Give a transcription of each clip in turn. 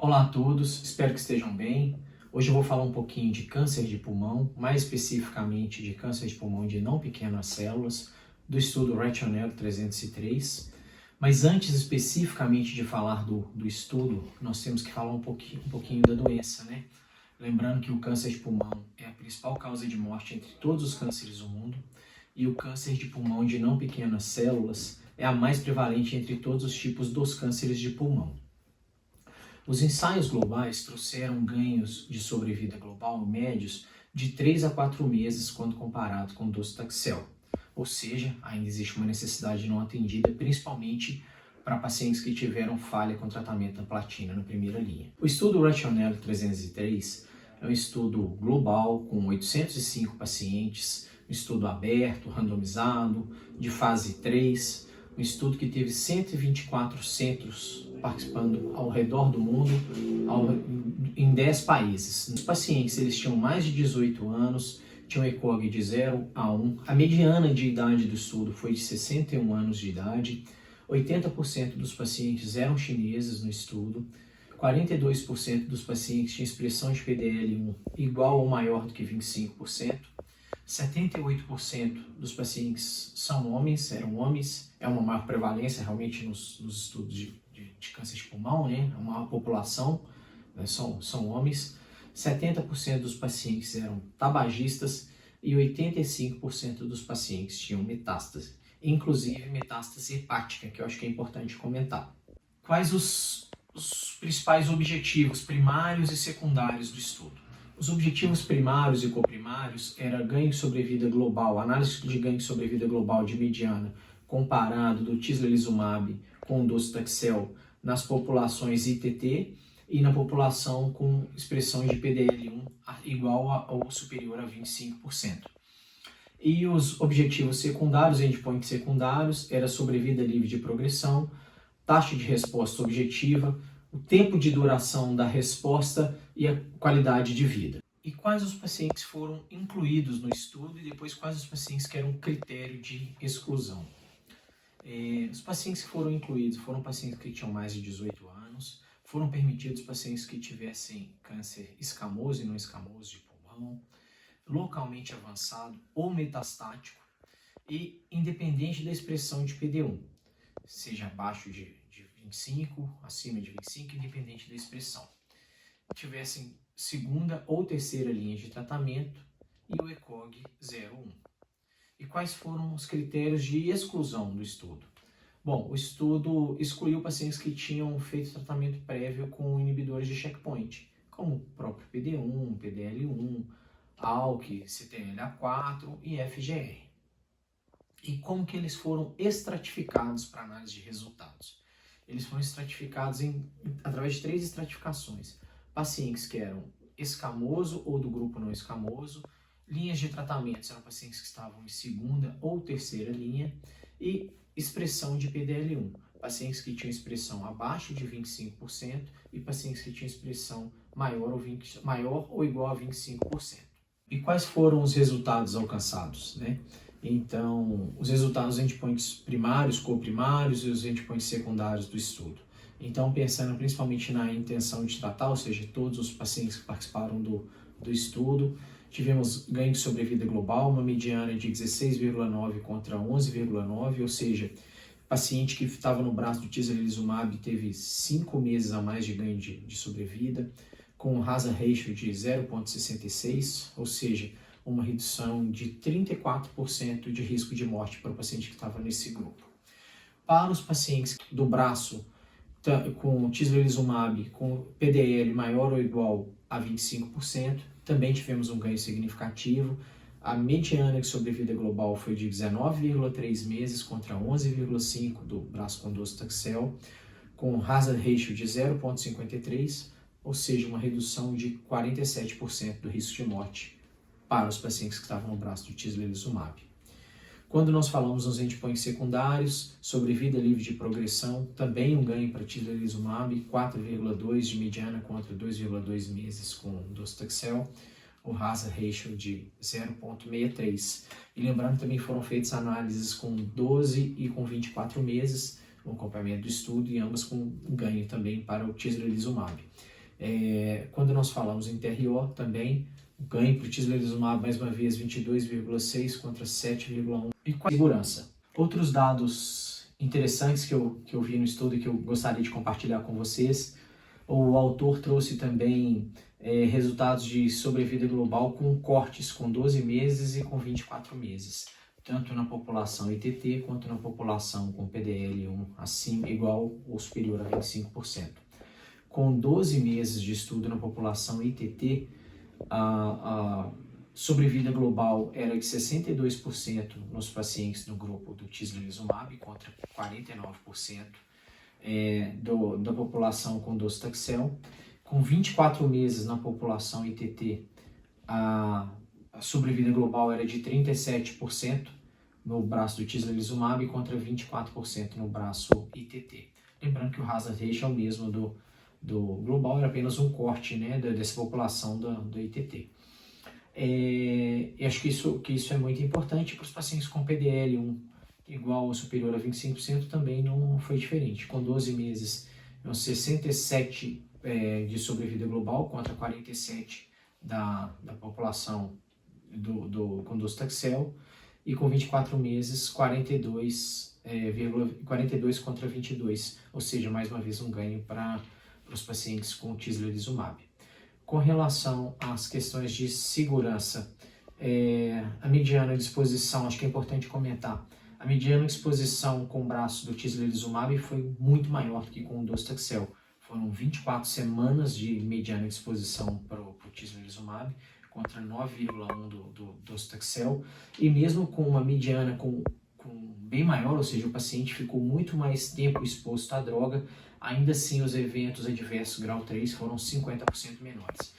Olá a todos, espero que estejam bem. Hoje eu vou falar um pouquinho de câncer de pulmão, mais especificamente de câncer de pulmão de não pequenas células, do estudo Rationale 303. Mas antes especificamente de falar do estudo, nós temos que falar um pouquinho da doença, né? Lembrando que o câncer de pulmão é a principal causa de morte entre todos os cânceres do mundo, e o câncer de pulmão de não pequenas células é a mais prevalente entre todos os tipos dos cânceres de pulmão. Os ensaios globais trouxeram ganhos de sobrevida global médios de 3 a 4 meses quando comparado com docetaxel, ou seja, ainda existe uma necessidade não atendida, principalmente para pacientes que tiveram falha com tratamento da platina na primeira linha. O estudo Rationale 303 é um estudo global com 805 pacientes, um estudo aberto, randomizado, de fase 3, um estudo que teve 124 centros participando ao redor do mundo, em 10 países. Os pacientes eles tinham mais de 18 anos, tinham ECOG de 0 a 1. A mediana de idade do estudo foi de 61 anos de idade. 80% dos pacientes eram chineses no estudo. 42% dos pacientes tinham expressão de PDL1 igual ou maior do que 25%. 78% dos pacientes são homens, eram homens, é uma maior prevalência realmente nos estudos de câncer de pulmão, né? A maior população, né? São homens. 70% dos pacientes eram tabagistas e 85% dos pacientes tinham metástase, inclusive metástase hepática, que eu acho que é importante comentar. Quais os principais objetivos primários e secundários do estudo? Os objetivos primários e coprimários era ganho de sobrevida global, análise de ganho de sobrevida global de mediana comparado do tislelizumab com o docetaxel nas populações ITT e na população com expressão de PDL1 igual ou superior a 25%. E os objetivos secundários, endpoints secundários, era sobrevida livre de progressão, taxa de resposta objetiva, o tempo de duração da resposta e a qualidade de vida. E quais os pacientes foram incluídos no estudo e depois quais os pacientes que eram critério de exclusão. Os pacientes que foram incluídos foram pacientes que tinham mais de 18 anos, foram permitidos pacientes que tivessem câncer escamoso e não escamoso de pulmão, localmente avançado ou metastático e independente da expressão de PD1, seja abaixo de 25, acima de 25, independente da expressão. Tivessem segunda ou terceira linha de tratamento e o ECOG 0,1. E quais foram os critérios de exclusão do estudo? Bom, o estudo excluiu pacientes que tinham feito tratamento prévio com inibidores de checkpoint, como o próprio PD1, PDL1, ALK, CTLA4 e FGR. E como que eles foram estratificados para análise de resultados? Eles foram estratificados através de 3 estratificações. Pacientes que eram escamoso ou do grupo não escamoso, linhas de tratamento eram pacientes que estavam em segunda ou terceira linha e expressão de PDL1, pacientes que tinham expressão abaixo de 25% e pacientes que tinham expressão maior ou igual a 25%. E quais foram os resultados alcançados, né? Então, os resultados dos endpoints primários, coprimários e os endpoints secundários do estudo. Então, pensando principalmente na intenção de tratar, ou seja, todos os pacientes que participaram do estudo, tivemos ganho de sobrevida global, uma mediana de 16,9 contra 11,9, ou seja, paciente que estava no braço do tislelizumab teve 5 meses a mais de ganho de sobrevida, com um hazard ratio de 0,66, ou seja, uma redução de 34% de risco de morte para o paciente que estava nesse grupo. Para os pacientes do braço com tislelizumab com PDL maior ou igual a 25%, também tivemos um ganho significativo. A mediana de sobrevida global foi de 19,3 meses contra 11,5 do braço com docetaxel, com hazard ratio de 0,53, ou seja, uma redução de 47% do risco de morte para os pacientes que estavam no braço do tislelizumab. Quando nós falamos nos endpoints secundários, sobrevida livre de progressão, também um ganho para tislelizumab, 4,2 de mediana contra 2,2 meses com docetaxel, o hazard ratio de 0,63. E lembrando, também foram feitas análises com 12 e com 24 meses, no acompanhamento do estudo, e ambas com ganho também para o tislelizumab. Quando nós falamos em TRO, também o ganho para o tislelizumab, mais uma vez, 22,6 contra 7,1. E com a segurança. Outros dados interessantes que eu vi no estudo e que eu gostaria de compartilhar com vocês, o autor trouxe também resultados de sobrevida global com cortes com 12 meses e com 24 meses, tanto na população ITT quanto na população com PDL1 acima, igual ou superior a 25%. Com 12 meses de estudo na população ITT, a sobrevida global era de 62% nos pacientes do grupo do tislelizumab contra 49% da população com docetaxel. Com 24 meses na população ITT, a sobrevida global era de 37% no braço do tislelizumab contra 24% no braço ITT. Lembrando que o hazard ratio é o mesmo do global, era apenas um corte, né, dessa população do ITT. Acho que isso é muito importante para os pacientes com PDL1 igual ou superior a 25%, também não foi diferente. Com 12 meses, 67% de sobrevida global contra 47% da população com docetaxel, e com 24 meses, 42 contra 22%, ou seja, mais uma vez um ganho para os pacientes com tislelizumab. Com relação às questões de segurança, a mediana de exposição, acho que é importante comentar, a mediana de exposição com o braço do tislelizumab foi muito maior do que com o docetaxel. Foram 24 semanas de mediana de exposição para o tislelizumab, contra 9,1 do docetaxel, e mesmo com uma mediana com bem maior, ou seja, o paciente ficou muito mais tempo exposto à droga, ainda assim os eventos adversos grau 3 foram 50% menores.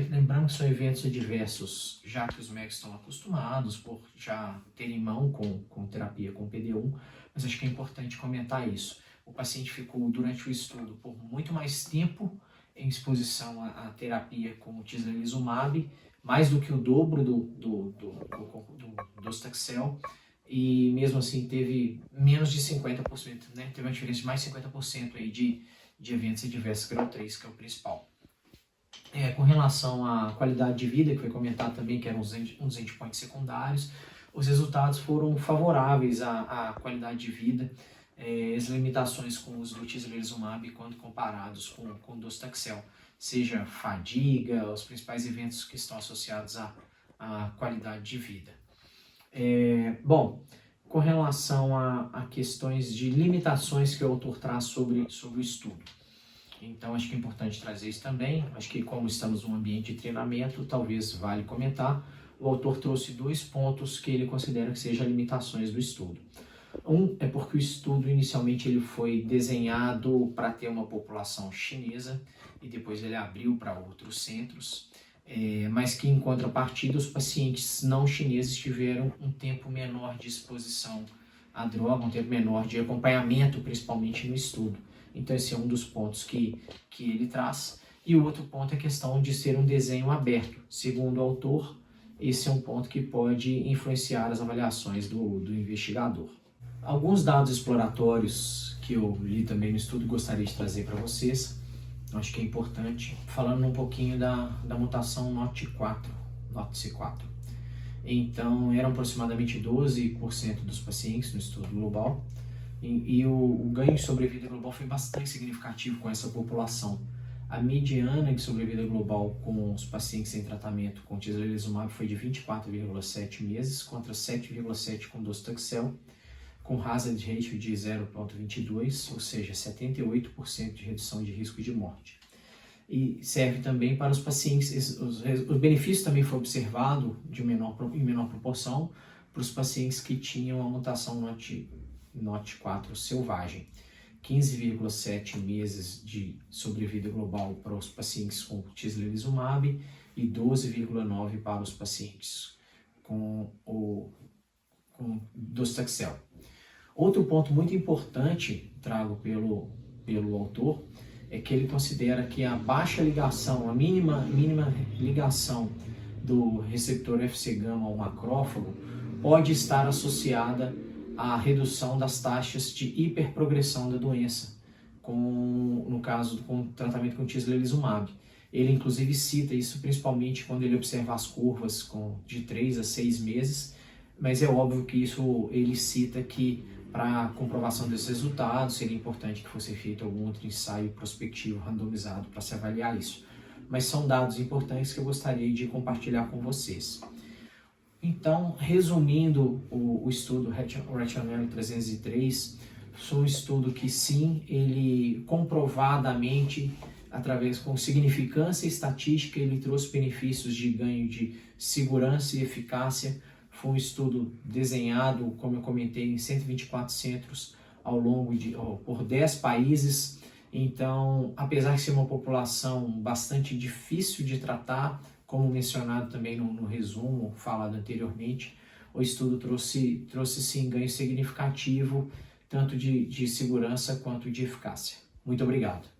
Lembrando que são eventos adversos, já que os médicos estão acostumados por já terem mão com terapia com PD-1, mas acho que é importante comentar isso. O paciente ficou durante o estudo por muito mais tempo em exposição à terapia com o tislelizumab, mais do que o dobro do docetaxel, e mesmo assim teve menos de 50%, né? Teve uma diferença de mais de 50% aí de eventos adversos grau 3, que é o principal. Com relação à qualidade de vida, que foi comentado também, que eram uns endpoints secundários, os resultados foram favoráveis à qualidade de vida, as limitações com o uso do tislelizumab quando comparados com o docetaxel, seja fadiga, os principais eventos que estão associados à qualidade de vida. Bom, com relação a questões de limitações que o autor traz sobre o estudo. Então, acho que é importante trazer isso também. Acho que como estamos num ambiente de treinamento, talvez vale comentar. O autor trouxe 2 pontos que ele considera que sejam limitações do estudo. Um é porque o estudo inicialmente ele foi desenhado para ter uma população chinesa e depois ele abriu para outros centros, mas que em contrapartida os pacientes não chineses tiveram um tempo menor de exposição à droga, um tempo menor de acompanhamento, principalmente no estudo. Então esse é um dos pontos que ele traz. E o outro ponto é a questão de ser um desenho aberto. Segundo o autor, esse é um ponto que pode influenciar as avaliações do investigador. Alguns dados exploratórios que eu li também no estudo gostaria de trazer para vocês. Acho que é importante, falando um pouquinho da mutação NOTC4. Então, eram aproximadamente 12% dos pacientes no estudo global, e o ganho de sobrevida global foi bastante significativo com essa população. A mediana de sobrevida global com os pacientes em tratamento com tislelizumab foi de 24,7 meses, contra 7,7 com docetaxel, com hazard ratio de 0,22, ou seja, 78% de redução de risco de morte. E serve também para os pacientes, os benefícios também foi observado em menor proporção para os pacientes que tinham a mutação NOT4 selvagem. 15,7 meses de sobrevida global para os pacientes com tislelizumab e 12,9 para os pacientes com docetaxel. Outro ponto muito importante trago pelo autor é que ele considera que a baixa ligação, a mínima ligação do receptor Fc-gama ao macrófago pode estar associada a redução das taxas de hiperprogressão da doença, no caso com tratamento com tislelizumab. Ele inclusive cita isso principalmente quando ele observa as curvas de 3 a 6 meses, mas é óbvio que isso ele cita que para comprovação desses resultados seria importante que fosse feito algum outro ensaio prospectivo randomizado para se avaliar isso. Mas são dados importantes que eu gostaria de compartilhar com vocês. Então, resumindo o estudo Rationale 303, foi um estudo que sim, ele comprovadamente, com significância estatística, ele trouxe benefícios de ganho de segurança e eficácia. Foi um estudo desenhado, como eu comentei, em 124 centros por 10 países. Então, apesar de ser uma população bastante difícil de tratar, como mencionado também no resumo falado anteriormente, o estudo trouxe sim ganho significativo, tanto de segurança quanto de eficácia. Muito obrigado.